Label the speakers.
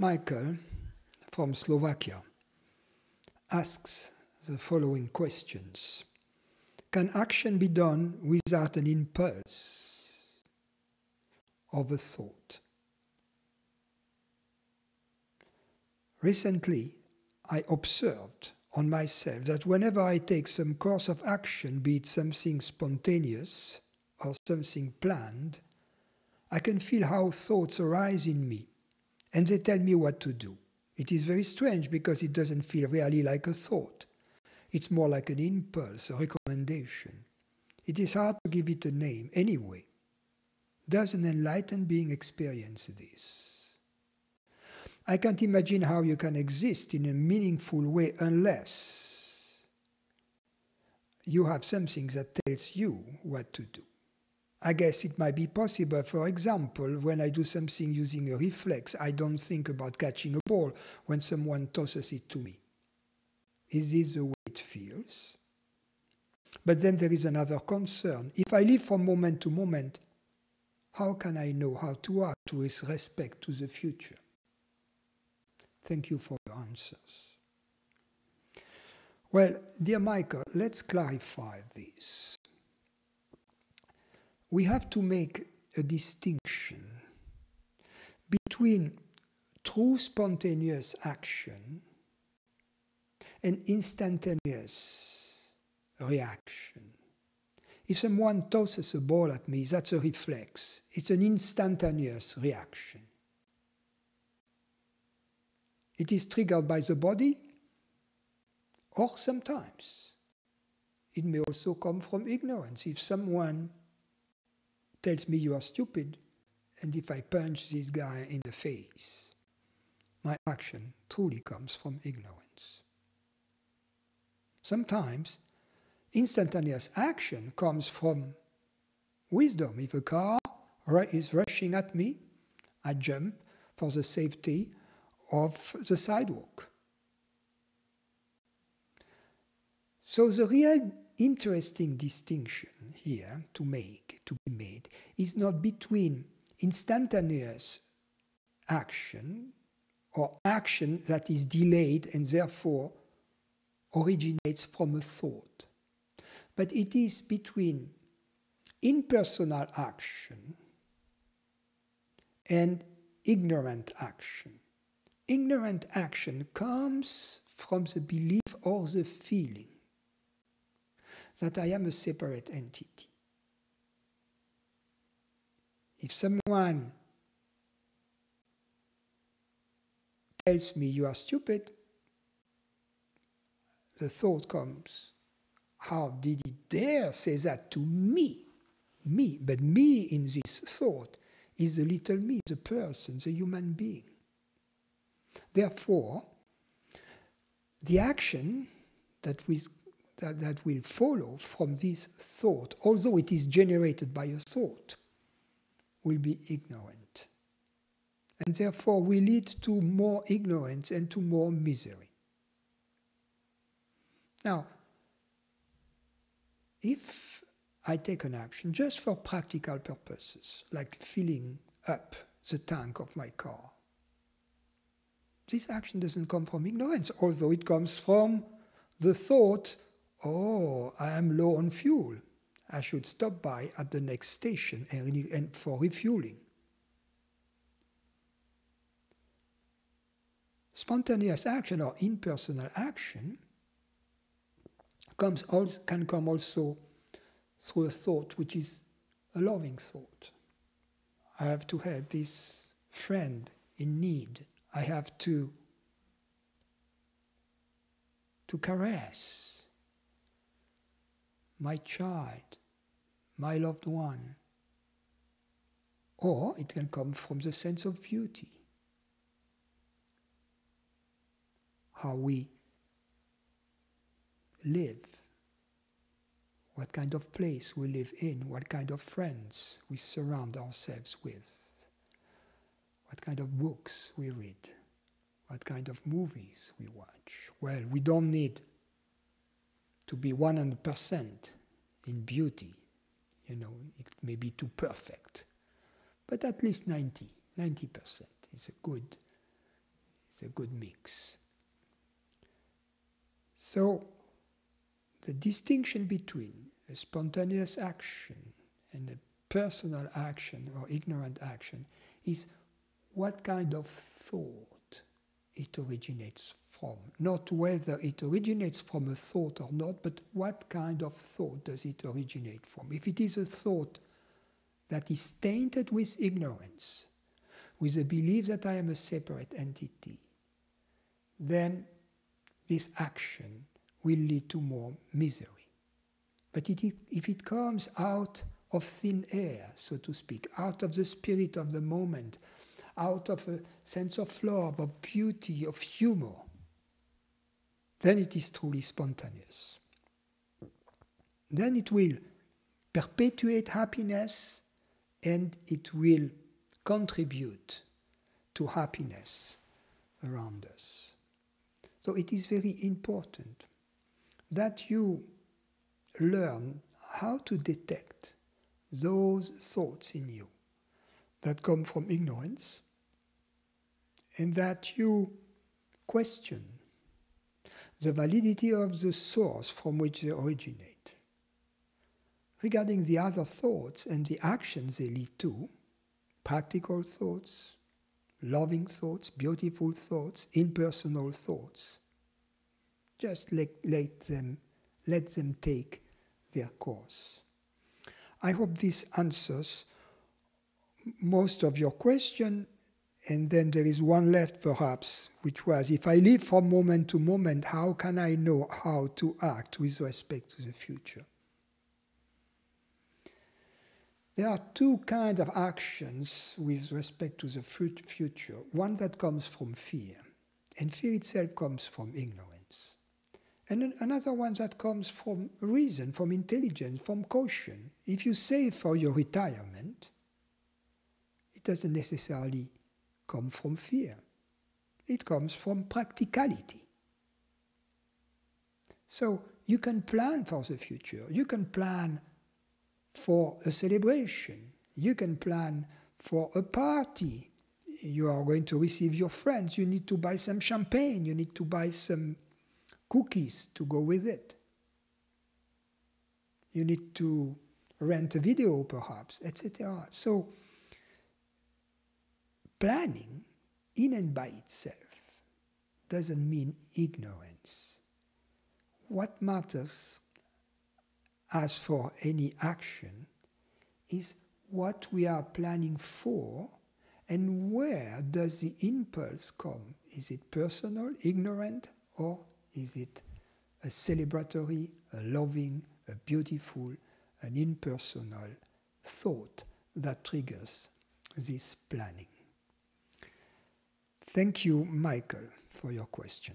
Speaker 1: Michael from Slovakia asks the following questions. Can action be done without an impulse of a thought? Recently, I observed on myself that whenever I take some course of action, be it something spontaneous or something planned, I can feel how thoughts arise in me, and they tell me what to do. It is very strange because it doesn't feel really like a thought. It's more like an impulse, a recommendation. It is hard to give it a name. Anyway, does an enlightened being experience this? I can't imagine how you can exist in a meaningful way unless you have something that tells you what to do. I guess it might be possible, for example, when I do something using a reflex, I don't think about catching a ball when someone tosses it to me. Is this the way it feels? But then there is another concern. If I live from moment to moment, how can I know how to act with respect to the future? Thank you for your answers. Well, dear Michael, let's clarify this. We have to make a distinction between true spontaneous action and instantaneous reaction. If someone tosses a ball at me, that's a reflex. It's an instantaneous reaction. It is triggered by the body, or sometimes it may also come from ignorance. If someone tells me you are stupid, and if I punch this guy in the face, my action truly comes from ignorance. Sometimes instantaneous action comes from wisdom. If a car is rushing at me, I jump for the safety of the sidewalk. So the real interesting distinction here to be made, is not between instantaneous action or action that is delayed and therefore originates from a thought, but it is between impersonal action and ignorant action. Ignorant action comes from the belief or the feeling that I am a separate entity. If someone tells me you are stupid, the thought comes, how did he dare say that to me? Me, but me in this thought is the little me, the person, the human being. Therefore, the action that will follow from this thought, although it is generated by a thought, will be ignorant. And therefore will lead to more ignorance and to more misery. Now, if I take an action just for practical purposes, like filling up the tank of my car, this action doesn't come from ignorance, although it comes from the thought, oh, I am low on fuel. I should stop by at the next station and for refueling. Spontaneous action or impersonal action can come also through a thought which is a loving thought. I have to help this friend in need. I have to caress my child, my loved one. Or it can come from the sense of beauty. How we live, what kind of place we live in, what kind of friends we surround ourselves with, what kind of books we read, what kind of movies we watch. Well, we don't need to be 100% in beauty. You know, it may be too perfect. But at least 90% is a good It's a good mix. So, the distinction between a spontaneous action and a personal action or ignorant action is what kind of thought it originates from. Not whether it originates from a thought or not, but what kind of thought does it originate from. If it is a thought that is tainted with ignorance, with a belief that I am a separate entity, then this action will lead to more misery. But if it comes out of thin air, so to speak, out of the spirit of the moment, out of a sense of love, of beauty, of humor, then it is truly spontaneous. Then it will perpetuate happiness and it will contribute to happiness around us. So it is very important that you learn how to detect those thoughts in you that come from ignorance, and that you question the validity of the source from which they originate. Regarding the other thoughts and the actions they lead to, practical thoughts, loving thoughts, beautiful thoughts, impersonal thoughts, just let them take their course. I hope this answers most of your question, and then there is one left perhaps, which was, if I live from moment to moment, how can I know how to act with respect to the future? There are two kinds of actions with respect to the future. One that comes from fear, and fear itself comes from ignorance. And another one that comes from reason, from intelligence, from caution. If you save for your retirement, it doesn't necessarily come from fear. It comes from practicality. So you can plan for the future. You can plan for a celebration. You can plan for a party. You are going to receive your friends. You need to buy some champagne. You need to buy some cookies to go with it. You need to rent a video perhaps, etc. So planning in and by itself doesn't mean ignorance. What matters as for any action is what we are planning for and where does the impulse come. Is it personal, ignorant, or is it a celebratory, a loving, a beautiful, an impersonal thought that triggers this planning? Thank you, Michael, for your question.